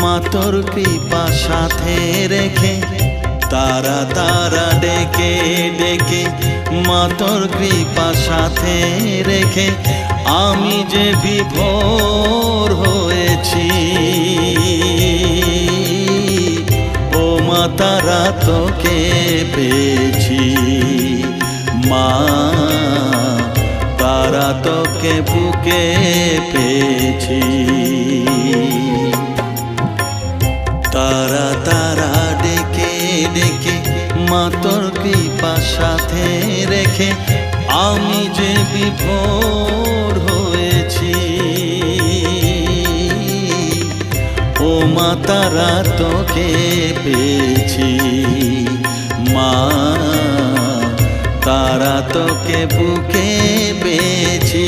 মা তোর কৃপা সাথে রেখে তারা তারা ডেকে ডেকে মা তোর কৃপা সাথে রেখে আমি যে বিভোর হয়েছি। ও মা তারা তোকে পেয়েছি, মা তারা তোকে বুকে পেয়েছি। তারা তারা ডেকে ডেকে মা তোর কৃপা সাথে রেখে আমি যে বিভোর হয়েছি। ও মা তারা তোকে পেয়েছি, মা তারা তোকে বুকে পেয়েছি।